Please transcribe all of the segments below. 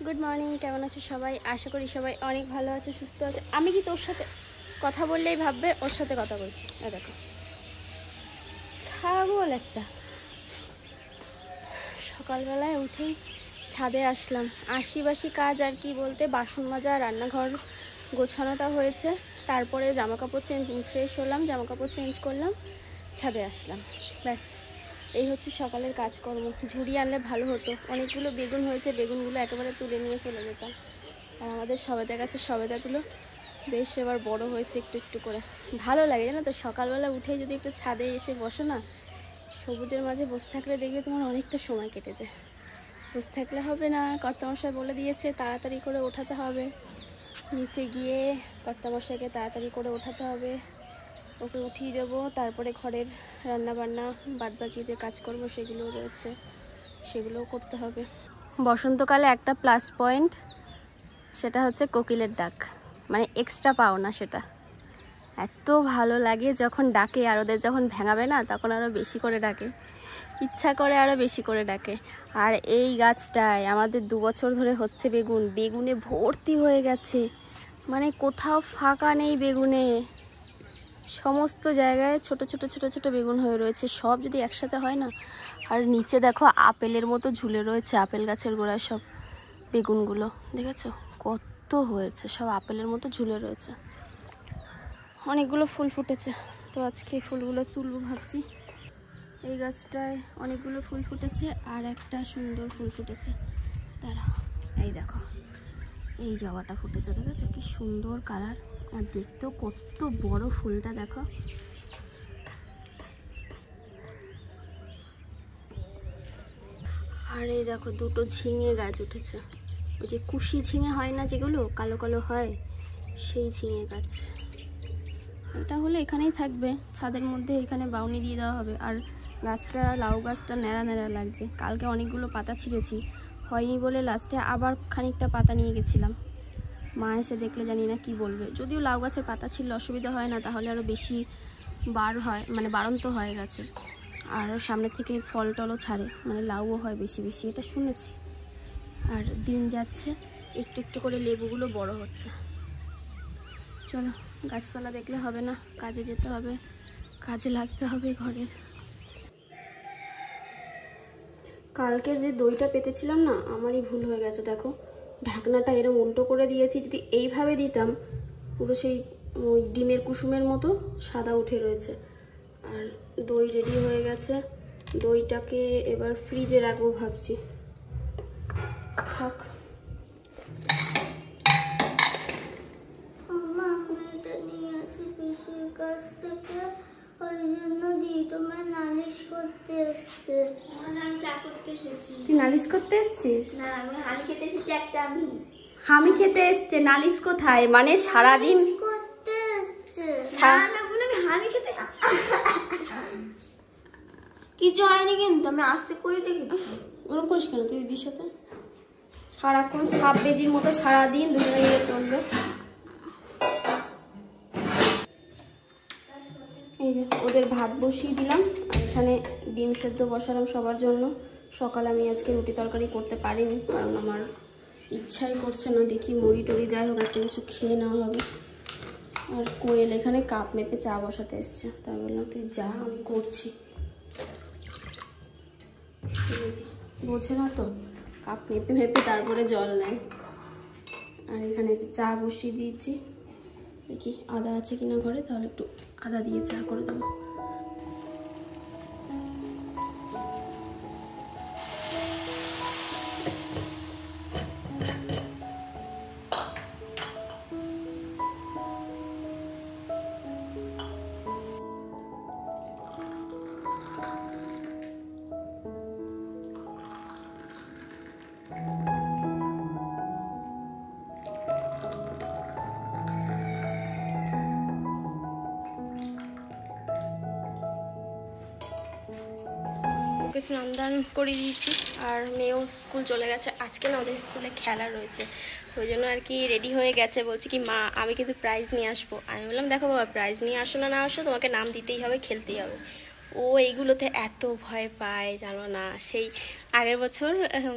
Good morning, কেমন আছো সবাই? আশা করি সবাই অনেক ভালো আছো, সুস্থ আছো। আমি কি তোর সাথে কথা বললেই ভাববে ওর সাথে কথা বলছি। দেখো ছাগল একটা। সকালবেলায় উঠেই ছাদে আসলাম। আশিবাসি কাজ আর কি বলতে, বাসন মাজা, রান্নাঘর গোছানোটা হয়েছে। তারপরে জামাকাপড় ফ্রেশ হলাম, জামাকাপড় চেঞ্জ করলাম, ছাদে আসলাম। ব্যাস, এই হচ্ছে সকালের কাজকর্ম। ঝুড়ি আনলে ভালো হতো, অনেকগুলো বেগুন হয়েছে, বেগুনগুলো একেবারে তুলে নিয়ে চলে যেতাম। আর আমাদের সবেদা গাছের সবেদাগুলো বেশ এবার বড় হয়েছে একটু একটু করে। ভালো লাগে জানো তো, সকালবেলা উঠে যদি একটু ছাদে এসে বসো না, সবুজের মাঝে বসে থাকলে দেখবে তোমার অনেকটা সময় কেটে যায়। বসে থাকলে হবে না, কর্তামশাই বলে দিয়েছে তাড়াতাড়ি করে ওঠাতে হবে। নিচে গিয়ে কর্তামশাইকে তাড়াতাড়ি করে ওঠাতে হবে, ওকে উঠিয়ে দেবো। তারপরে ঘরের রান্নাবান্না বাদবাকি যে কাজকর্ম সেগুলো রয়েছে, সেগুলোও করতে হবে। বসন্তকালে একটা প্লাস পয়েন্ট, সেটা হচ্ছে কোকিলের ডাক, মানে এক্সট্রা পাওনা। সেটা এত ভালো লাগে যখন ডাকে, আর ওদের যখন ভেঙাবে না তখন আরও বেশি করে ডাকে, ইচ্ছা করে আরও বেশি করে ডাকে। আর এই গাছটায় আমাদের 2 বছর ধরে হচ্ছে বেগুন, বেগুনে ভর্তি হয়ে গেছে, মানে কোথাও ফাঁকা নেই বেগুনে। সমস্ত জায়গায় ছোট ছোট ছোট ছোট বেগুন হয়ে রয়েছে, সব যদি একসাথে হয় না। আর নিচে দেখো আপেলের মতো ঝুলে রয়েছে, আপেল গাছের গোড়ায় সব বেগুনগুলো দেখেছো কত হয়েছে, সব আপেলের মতো ঝুলে রয়েছে। অনেকগুলো ফুল ফুটেছে, তো আজকে ফুলগুলো তুলবো ভাবছি। এই গাছটায় অনেকগুলো ফুল ফুটেছে, আর একটা সুন্দর ফুল ফুটেছে। দাঁড়াও, এই দেখো, এই জবাটা ফুটেছে, দেখেছো কি সুন্দর কালার, আর দেখতেও কত বড় ফুলটা দেখো। আর এই দেখো দুটো ঝিঙে গাছ উঠেছে, ওই যে কুশি ঝিঙে হয় না যেগুলো কালো কালো হয়, সেই ঝিঙে গাছ। এটা হলে এখানেই থাকবে ছাদের মধ্যে, এখানে বাউনি দিয়ে দেওয়া হবে। আর গাছটা, লাউ গাছটা ন্যাড়া ন্যাড়া লাগছে, কালকে অনেকগুলো পাতা ছিঁড়েছি, হয়নি বলে লাস্টে আবার খানিকটা পাতা নিয়ে গেছিলাম। মা এসে দেখলে জানি না কি বলবে। যদিও লাউ গাছের পাতা ছিঁড়লে অসুবিধা হয় না, তাহলে আরও বেশি বার হয়, মানে বাড়ন্ত হয় গাছের, আর সামনে থেকে ফল টলও ছাড়ে, মানে লাউও হয় বেশি বেশি, এটা শুনেছি। আর দিন যাচ্ছে, একটু একটু করে লেবুগুলো বড় হচ্ছে। চলো, গাছপালা দেখলে হবে না, কাজে যেতে হবে, কাজে লাগতে হবে ঘরের। কালকের যে দইটা পেতেছিলাম না, আমারই ভুল হয়ে গেছে। দেখো ঢাকনাটা এরম উল্টো করে দিয়েছি, যদি এইভাবে দিতাম পুরো সেই ওই ডিমের কুসুমের মতো সাদা উঠে রয়েছে। আর দই রেডি হয়ে গেছে, দইটাকে এবার ফ্রিজে রাখবো ভাবছি। থাক, কাছ থেকে, ওই জন্য দিই তোমার নালিশ করতে এসছে। আমি চা করতে এসেছি। তুই নালিশ করতে এসছিস? না, আমি হামি খেতে এসেছি একটা। হামি খেতে এসছে, নালিশ কোথায়? মানে সারাদিন করতে এসছে। না বলে আমি হামি খেতে এসেছি। কিছু হয়নি, কিন্তু আমি আসতে করে রেখেছি। ওরকম করিস কেন তুই দিদির সাথে? সারাক্ষণ সাপ বেজির মতো সারাদিন দুজনে মিলে চলবে। এই যে ওদের ভাত বসিয়ে দিলাম, আর এখানে ডিম সেদ্ধ বসালাম সবার জন্য। সকালে আমি আজকে রুটি তরকারি করতে পারিনি, কারণ আমার ইচ্ছাই করছে না। দেখি মুড়ি টুড়ি যাই হোক একটা কিছু খেয়ে নেওয়া হবে। আর কোয়েল এখানে কাপ মেপে চা বসাতে এসছে, তাই বললাম তুই যা, আমি করছি। বোঝে না তো, কাপ মেপে মেপে তারপরে জল নেয়। আর এখানে যে চা বসিয়ে দিয়েছি, দেখি আদা আছে কিনা ঘরে, তাহলে একটু আদা দিয়ে চা করে দেবো। ওকে স্নান দান করে দিয়েছি, আর মেয়েও স্কুল চলে গেছে। আজকে না ওদের স্কুলে খেলা রয়েছে, ওই জন্য আর কি রেডি হয়ে গেছে। বলছি কি মা আমি কিন্তু প্রাইজ নিয়ে আসবো। আমি বললাম দেখো বাবা, প্রাইজ নিয়ে আসো না না আসো, তোমাকে নাম দিতেই হবে, খেলতেই হবে। ও এইগুলোতে এত ভয় পায় জানো না। সেই আগের বছর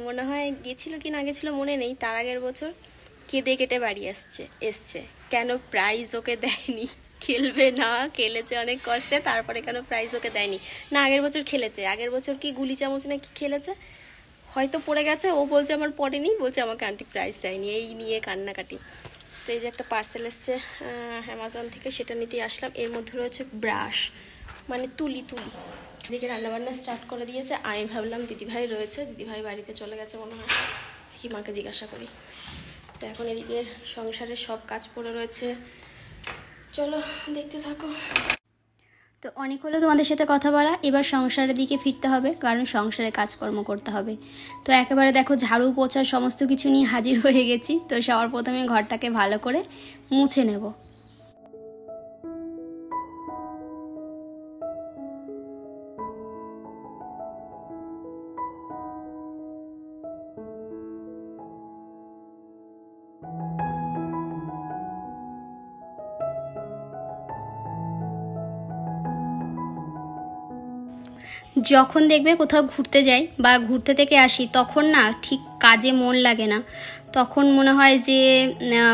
মনে হয় গিয়েছিল কি না গেছিলো মনে নেই, তার আগের বছর কেঁদে কেটে বাড়ি এসছে কেন প্রাইজ ওকে দেয়নি। খেলবে না, খেলেছে অনেক কষ্টে, তারপরে কেন প্রাইজ ওকে দেয়নি। না আগের বছর খেলেছে, আগের বছর কি গুলি চামচ না কি খেলেছে, হয়তো পড়ে গেছে, ও বলছে আমার পড়েনি, বলছে আমাকে আন্টি প্রাইজ দেয়নি, এই নিয়ে কান্নাকাটি। তো এই যে একটা পার্সেল এসছে অ্যামাজন থেকে, সেটা নিতেই আসলাম। এর মধ্যে রয়েছে ব্রাশ, মানে তুলি। এদিকে রান্নাবান্না স্টার্ট করে দিয়েছে। আমি ভাবলাম দিদিভাই রয়েছে, দিদিভাই বাড়িতে চলে গেছে মনে হয়, দেখি মাকে জিজ্ঞাসা করি। তো এখন এদিকে সংসারের সব কাজ পড়ে রয়েছে, চলো দেখতে থাকো। তো অনেক হলো তোমাদের সাথে কথা বলা, এবার সংসারের দিকে ফিরতে হবে, কারণ সংসারে কাজকর্ম করতে হবে। তো একেবারে দেখো ঝাড়ু পোছা সমস্ত কিছু নিয়ে হাজির হয়ে গেছি। তো সবার প্রথমে ঘরটাকে ভালো করে মুছে নেব। যখন দেখবে কোথাও ঘুরতে যাই বা ঘুরতে থেকে আসি, তখন না ঠিক কাজে মন লাগে না। তখন মনে হয় যে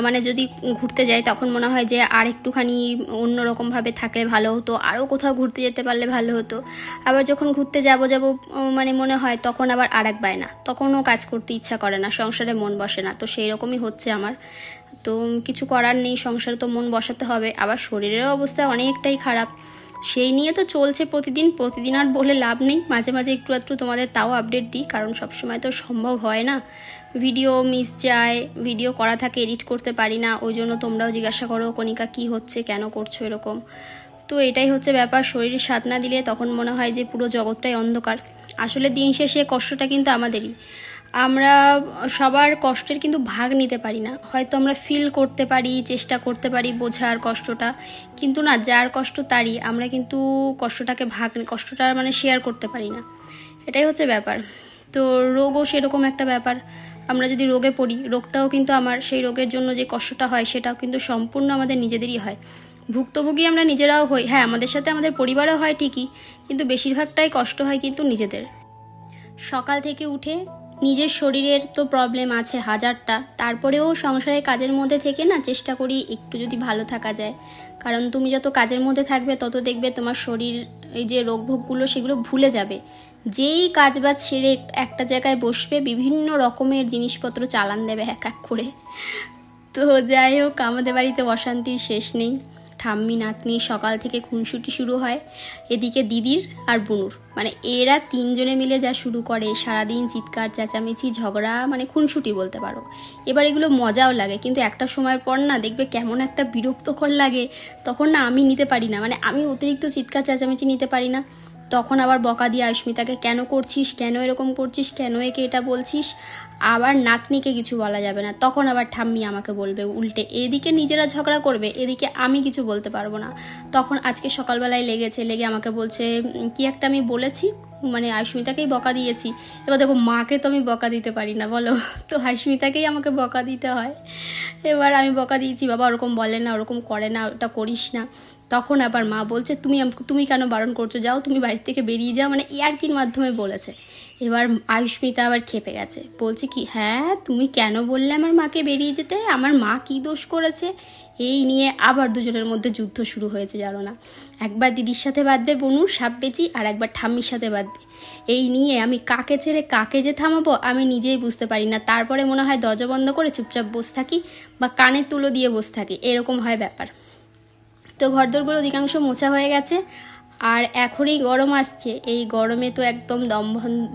মানে যদি ঘুরতে যাই তখন মনে হয় যে আর একটুখানি অন্যরকমভাবে থাকলে ভালো হতো, আরও কোথাও ঘুরতে যেতে পারলে ভালো হতো। আবার যখন ঘুরতে যাব মানে মনে হয় তখন আবার আর এক বায়না, তখনও কাজ করতে ইচ্ছা করে না, সংসারে মন বসে না। তো সেই রকমই হচ্ছে আমার। তো কিছু করার নেই, সংসারে তো মন বসাতে হবে। আবার শরীরের অবস্থা অনেকটাই খারাপ, সেই নিয়ে তো চলছে প্রতিদিন আর বলে লাভ নেই। মাঝে মাঝে একটু একটু তোমাদের তাও আপডেট দিই, কারণ সবসময় তো সম্ভব হয় না, ভিডিও মিস যায়, ভিডিও করা থাকে এডিট করতে পারি না। ওই জন্য তোমরাও জিজ্ঞাসা করো কণিকা কি হচ্ছে, কেন করছো এরকম। তো এটাই হচ্ছে ব্যাপার, শরীরে সাথ না দিলে তখন মনে হয় যে পুরো জগৎটাই অন্ধকার। আসলে দিন শেষে কষ্টটা কিন্তু আমাদেরই, আমরা সবার কষ্টের কিন্তু ভাগ নিতে পারি না। হয়তো আমরা ফিল করতে পারি, চেষ্টা করতে পারি বোঝার কষ্টটা, কিন্তু না, যার কষ্ট তারই, আমরা কিন্তু কষ্টটা মানে শেয়ার করতে পারি না। এটাই হচ্ছে ব্যাপার। তো রোগও সেরকম একটা ব্যাপার, আমরা যদি রোগে পড়ি, রোগটাও কিন্তু আমার, সেই রোগের জন্য যে কষ্টটা হয় সেটাও কিন্তু সম্পূর্ণ আমাদের নিজেদেরই হয়। ভুক্তভোগী আমরা নিজেরাও হই, হ্যাঁ আমাদের সাথে আমাদের পরিবারও হয় ঠিকই, কিন্তু বেশিরভাগটাই কষ্ট হয় কিন্তু নিজেদের। সকাল থেকে উঠে নিজের শরীরের তো প্রবলেম আছে হাজারটা, তারপরেও সংসারের কাজের মধ্যে থেকে না চেষ্টা করি একটু যদি ভালো থাকা যায়। কারণ তুমি যত কাজের মধ্যে থাকবে তত দেখবে তোমার শরীর এই যে রোগভোগগুলো সেগুলো ভুলে যাবে। যেই কাজবাজ ছেড়ে একটা জায়গায় বসবে, বিভিন্ন রকমের জিনিসপত্র চালান দেবে এক এক করে। তো যাই হোক, আমাদের বাড়িতে অশান্তির শেষ নেই। ঠাম্মি নাতনি সকাল থেকে খুনসুটি শুরু হয়, এদিকে দিদির আর বুনুর, মানে এরা তিনজনে মিলে যা শুরু করে, সারাদিন চিৎকার চেঁচামেচি ঝগড়া, মানে খুনসুটি বলতে পারো। এবার এগুলো মজাও লাগে, কিন্তু একটা সময়ের পর না দেখবে কেমন একটা বিরক্তকর লাগে। তখন না আমি নিতে পারি না, মানে আমি অতিরিক্ত চিৎকার চেঁচামেচি নিতে পারি না। তখন আবার বকা দিয়ে আয়ুষ্মিতাকে, কেন করছিস, কেন এরকম করছিস, কেন একে এটা বলছিস। আবার নাতনিকে কিছু বলা যাবে না, তখন আবার ঠাম্মি আমাকে বলবে উল্টে। এদিকে নিজেরা ঝগড়া করবে, এদিকে আমি কিছু বলতে পারবো না। তখন আজকে সকালবেলায় লেগে আমাকে বলছে কি একটা আমি বলেছি, মানে আয়ুষ্মিতাকেই বকা দিয়েছি। এবার দেখো মাকে তো আমি বকা দিতে পারি না বলো, তো আয়ুষ্মিতাকেই আমাকে বকা দিতে হয়। এবার আমি বকা দিয়েছি, বাবা ওরকম বলে না, ওরকম করে না, ওটা করিস না। তখন আবার মা বলছে তুমি কেন বারণ করছো, যাও তুমি বাড়ি থেকে বেরিয়ে যাও, মানে ইয়ার্কির মাধ্যমে বলেছে। এবার আয়ুষ্মিতা আবার খেপে গেছে, বলছে কি হ্যাঁ তুমি কেন বললে আমার মাকে বেরিয়ে যেতে, আমার মা কি দোষ করেছে। এই নিয়ে আবার দুজনের মধ্যে যুদ্ধ শুরু হয়েছে জানো না। একবার দিদির সাথে বাঁধবে বনুর সাপ বেচি, আর একবার ঠাম্মির সাথে বাঁধবে। এই নিয়ে আমি কাকে ছেড়ে কাকে যে থামাবো আমি নিজেই বুঝতে পারি না। তারপরে মনে হয় দরজা বন্ধ করে চুপচাপ বসে থাকি, বা কানের তুলো দিয়ে বসে থাকি, এরকম হয় ব্যাপার। তো ঘরদোরগুলো অধিকাংশ মোছা হয়ে গেছে, আর এখনই গরম আসছে, এই গরমে তো একদম দম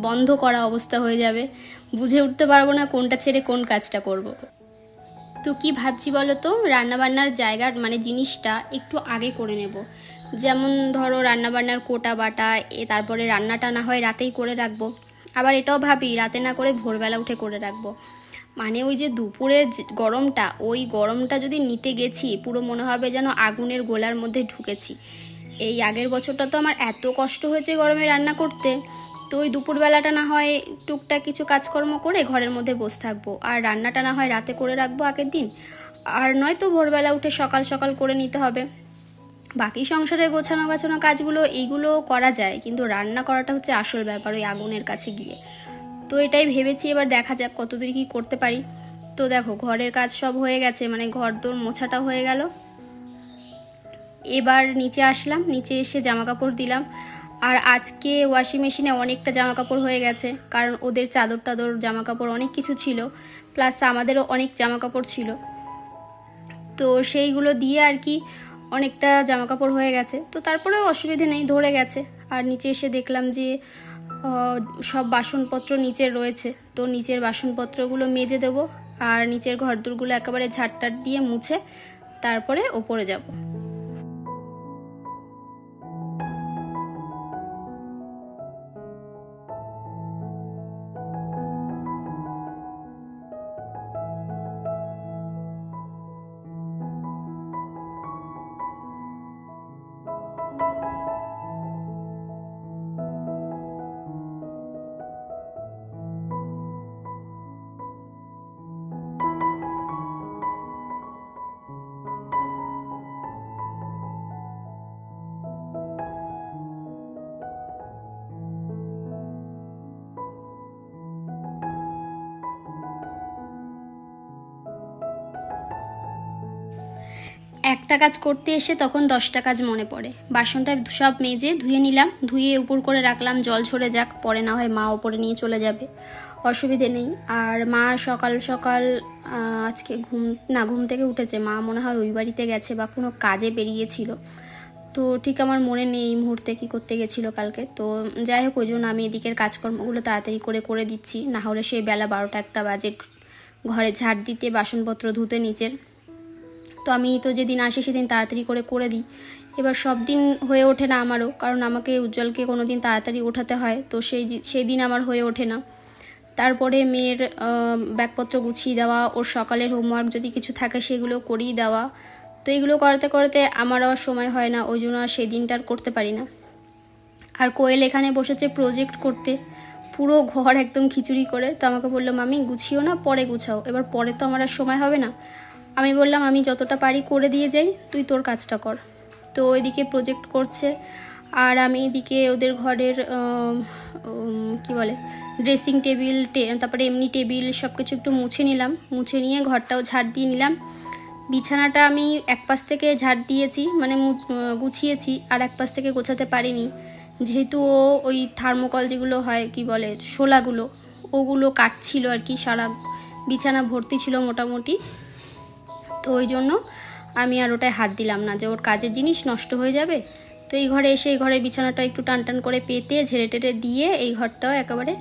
বন্ধ করা অবস্থা হয়ে যাবে, বুঝে উঠতে পারবো না কোনটা ছেড়ে কোন কাজটা করব। তো কি ভাবছি বলো তো, রান্নাবান্নার জায়গার মানে জিনিসটা একটু আগে করে নেব। যেমন ধরো রান্নাবান্নার কোটা বাটা, তারপরে রান্নাটা না হয় রাতেই করে রাখবো। আবার এটাও ভাবি রাতে না করে ভোরবেলা উঠে করে রাখবো। মানে ওই যে দুপুরের গরমটা, ওই গরমটা যদি নিতে গেছি পুরো মনে হবে যেন আগুনের গোলার মধ্যে ঢুকেছি। এই আগের বছরটা তো আমার এত কষ্ট হয়েছে গরমে রান্না করতে। তো ওই দুপুরবেলাটা না হয় টুকটাক কিছু কাজকর্ম করে ঘরের মধ্যে বসে থাকবো, আর রান্নাটা না হয় রাতে করে রাখবো আগের দিন, আর নয়তো ভোরবেলা উঠে সকাল সকাল করে নিতে হবে। বাকি সংসারে গোছানো গাছানো কাজগুলো এইগুলো করা যায়, কিন্তু রান্না করাটা হচ্ছে আসল ব্যাপার ওই আগুনের কাছে গিয়ে। তো এটাই ভেবেছি, এবার দেখা যাক কতদূর কি করতে পারি। তো দেখো ঘরের কাজ সব হয়ে গেছে, মানে ঘর দোর মোছাটা হয়ে গেল। এবার নিচে আসলাম, নিচে এসে জামা কাপড় দিলাম। আর আজকে ওয়াশিং মেশিনে অনেকটা জামা কাপড় হয়ে গেছে, কারণ ওদের চাদর টাদর জামা কাপড় অনেক কিছু ছিল, প্লাস আমাদেরও অনেক জামা কাপড় ছিল। তো সেইগুলো দিয়ে আর কি অনেকটা জামা কাপড় হয়ে গেছে। তো তারপরেও অসুবিধে নেই, ধরে গেছে। আর নিচে এসে দেখলাম যে সব বাসনপত্র নিচে রয়েছে, তো নিচের বাসনপত্রগুলো মেজে দেবো, আর নিচের ঘরদোরগুলো একেবারে ঝাড়টাট দিয়ে মুছে তারপরে ওপরে যাব। একটা কাজ করতে এসে তখন 10টা কাজ মনে পড়ে। বাসনটা সব মেজে ধুয়ে নিলাম, ধুয়ে উপর করে রাখলাম, জল ঝরে যাক, পরে না হয় মা ওপরে নিয়ে চলে যাবে, অসুবিধে নেই। আর মা সকাল সকাল আজকে ঘুম থেকে উঠেছে, মা মনে হয় ওই বাড়িতে গেছে বা কোনো কাজে বেরিয়েছিল, তো ঠিক আমার মনে নেই এই মুহূর্তে কী করতে গেছিলো কালকে। তো যাই হোক, ওই জন্য আমি এদিকের কাজকর্মগুলো তাড়াতাড়ি করে দিচ্ছি, না হলে সেই বেলা 12টা 1টা বাজে ঘরে ঝাড় দিতে, বাসনপত্র ধুতে নিচের। তো আমি তো যেদিন আসি সেদিন তাড়াতাড়ি করে দিই। এবার সব দিন হয়ে ওঠে না আমারও, কারণ আমাকে উজ্জ্বলকে কোনো দিন তাড়াতাড়ি ওঠাতে হয়, তো সেই দিন আমার হয়ে ওঠে না। তারপরে মেয়ের ব্যাগপত্র গুছিয়ে দেওয়া, ওর সকালের হোমওয়ার্ক যদি কিছু থাকে সেগুলো করিয়ে দেওয়া, তো এগুলো করতে আমার আর সময় হয় না, ওই জন্য আর সেই দিনটা আর করতে পারি না। আর কোয়েল এখানে বসেছে প্রজেক্ট করতে, পুরো ঘর একদম খিচুড়ি করে। তো আমাকে বললো মামি গুছিও না, পরে গুছাও। এবার পরে তো আমার আর সময় হবে না, আমি বললাম আমি যতটা পারি করে দিয়ে যাই, তুই তোর কাজটা কর। তো ওইদিকে প্রজেক্ট করছে, আর আমি এদিকে ওদের ঘরের কি বলে ড্রেসিং টেবিল, তারপরে এমনি টেবিল সব কিছু একটু মুছে নিলাম, মুছে নিয়ে ঘরটাও ঝাড় দিয়ে নিলাম। বিছানাটা আমি এক পাশ থেকে ঝাড় দিয়েছি, মানে গুছিয়েছি, আর এক পাশ থেকে গোছাতে পারিনি, যেহেতু ও ওই থার্মোকল যেগুলো হয় কি বলে শোলাগুলো, ওগুলো কাটছিল আর কি, সারা বিছানা ভর্তি ছিল মোটামুটি। তো ওই জন্য আমি আর ওটায় হাত দিলাম না, যে ওর কাজের জিনিস নষ্ট হয়ে যাবে। তো এই ঘরে এসে এই ঘরের বিছানাটা একটু টান করে পেতে ঝেড়ে টেড়ে দিয়ে এই ঘরটাও একেবারে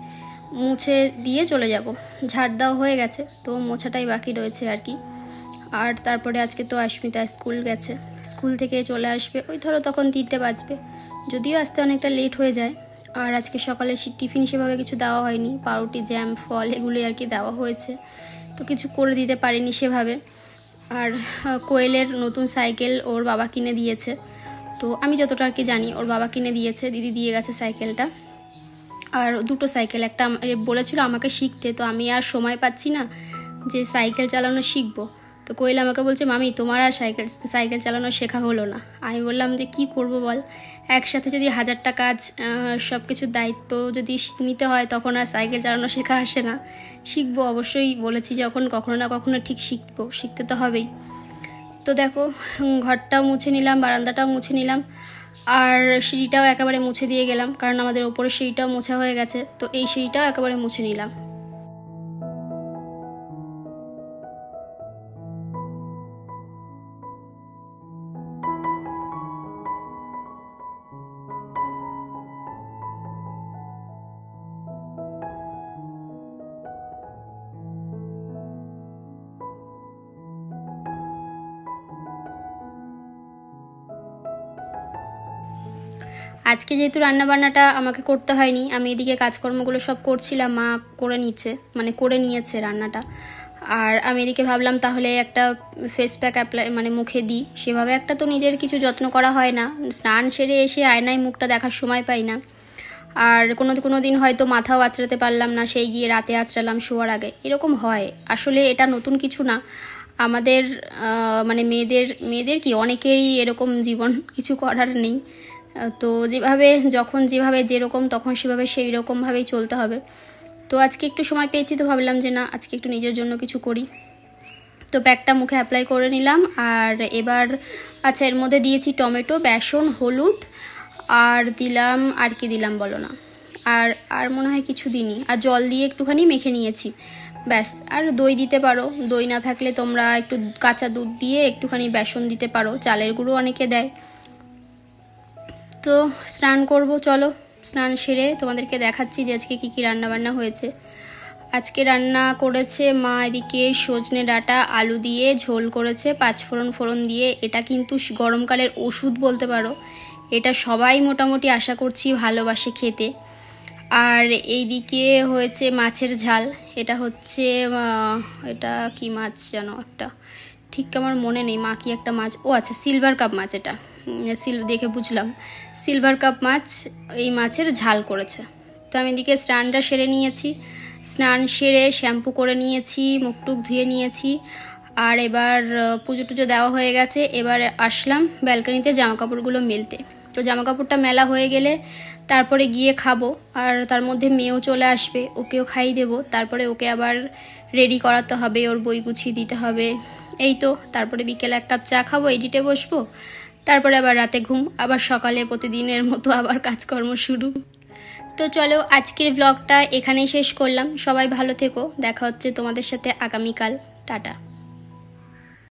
মুছে দিয়ে চলে যাব। ঝাড় দেওয়া হয়ে গেছে, তো মোছাটাই বাকি রয়েছে আর কি। আর তারপরে আজকে তো অস্মিতা স্কুল গেছে, স্কুল থেকে চলে আসবে ওই ধরো তখন 3টে বাজবে, যদিও আসতে অনেকটা লেট হয়ে যায়। আর আজকে সকালে টিফিন সেভাবে কিছু দেওয়া হয়নি, পাউরুটি জ্যাম ফল এগুলোই আর কি দেওয়া হয়েছে, তো কিছু করে দিতে পারিনি সেভাবে। আর কোয়েলের নতুন সাইকেল ওর বাবা কিনে দিয়েছে, তো আমি যতটা আর কি জানি ওর বাবা কিনে দিয়েছে, দিদি দিয়ে গেছে সাইকেলটা। আর 2টো সাইকেল, একটা বলেছিল আমাকে শিখতে, তো আমি আর সময় পাচ্ছি না যে সাইকেল চালানো শিখবো। তো কোয়েল আমাকে বলছে মামি তোমার আর সাইকেল চালানো শেখা হলো না। আমি বললাম যে কি করব বল, একসাথে যদি 1000টা কাজ সব কিছুর দায়িত্ব যদি নিতে হয় তখন আর সাইকেল চালানো শেখা আসে না। শিখবো অবশ্যই বলেছি, যখন কখনো না কখনো ঠিক শিখতে তো হবেই। তো দেখো ঘরটাও মুছে নিলাম, বারান্দাটাও মুছে নিলাম, আর সিঁড়িটাও একেবারে মুছে দিয়ে গেলাম, কারণ আমাদের ওপরের সিঁড়িটাও মোছা হয়ে গেছে, তো এই সিঁড়িটাও একেবারে মুছে নিলাম। আজকে যেহেতু রান্নাবান্নাটা আমাকে করতে হয়নি, আমি এদিকে কাজকর্মগুলো সব করছিলাম, মা করে নিয়েছে রান্নাটা। আর আমি এদিকে ভাবলাম তাহলে একটা ফেস প্যাক মানে মুখে দিই, সেভাবে একটা তো নিজের কিছু যত্ন করা হয় না, স্নান সেরে এসে আয়নায় মুখটা দেখার সময় পাই না। আর কোনো দিন হয়তো মাথাও আঁচড়াতে পারলাম না, সেই গিয়ে রাতে আঁচড়ালাম শোয়ার আগে, এরকম হয়। আসলে এটা নতুন কিছু না, আমাদের মানে মেয়েদের কি অনেকেরই এরকম জীবন, কিছু করার নেই। তো যেভাবে যেরকম তখন সেভাবে সেই রকমভাবেই চলতে হবে। তো আজকে একটু সময় পেয়েছি, তো ভাবলাম যে না, আজকে একটু নিজের জন্য কিছু করি। তো প্যাকটা মুখে অ্যাপ্লাই করে নিলাম। আর এবার আচ্ছা, এর মধ্যে দিয়েছি টমেটো, বেসন, হলুদ, আর দিলাম, আর কি দিলাম বলো না, আর মনে হয় কিছু দিইনি, আর জল দিয়ে একটুখানি মেখে নিয়েছি, ব্যাস। আর দই দিতে পারো, দই না থাকলে তোমরা একটু কাঁচা দুধ দিয়ে একটুখানি বেসন দিতে পারো, চালের গুঁড়ো অনেকে দেয়। তো স্নান করব, চলো স্নান সেরে তোমাদেরকে দেখাচ্ছি যে আজকে কী কী রান্নাবান্না হয়েছে। আজকে রান্না করেছে মা এদিকে সজনে ডাঁটা আলু দিয়ে ঝোল করেছে, পাঁচফোড়ন দিয়ে। এটা কিন্তু গরমকালের ওষুধ বলতে পারো, এটা সবাই মোটামুটি আশা করছি ভালোবাসে খেতে। আর এইদিকে হয়েছে মাছের ঝাল, এটা হচ্ছে এটা কি মাছ জানো একটা, ঠিক আমার মনে নেই, মা কি একটা মাছ, ও আচ্ছা সিলভার কাপ মাছ, এটা দেখে বুঝলাম সিলভার কাপ মাছ, এই মাছের ঝাল করেছে। তো আমি এদিকে স্নানটা সেরে নিয়েছি, স্নান সেরে শ্যাম্পু করে নিয়েছি, মুখ টুক ধুয়ে নিয়েছি। আর এবার পুজো টুজো দেওয়া হয়ে গেছে, এবার আসলাম ব্যালকনিতে জামা কাপড়গুলো মেলতে। তো জামা কাপড়টা মেলা হয়ে গেলে তারপরে গিয়ে খাবো, আর তার মধ্যে মেয়েও চলে আসবে, ওকেও খাইয়ে দেবো। তারপরে ওকে আবার রেডি করাতে হবে, ওর বই গুছিয়ে দিতে হবে, এই তো। তারপরে বিকেলে 1 কাপ চা খাবো, এডিটে বসবো, তারপরে আবার রাতে ঘুম, আবার সকালে প্রতিদিনের মতো আবার কাজকর্ম শুরু। তো চলো আজকের ব্লগটা এখানেই শেষ করলাম। সবাই ভালো থেকো, দেখা হচ্ছে তোমাদের সাথে আগামীকাল, টাটা।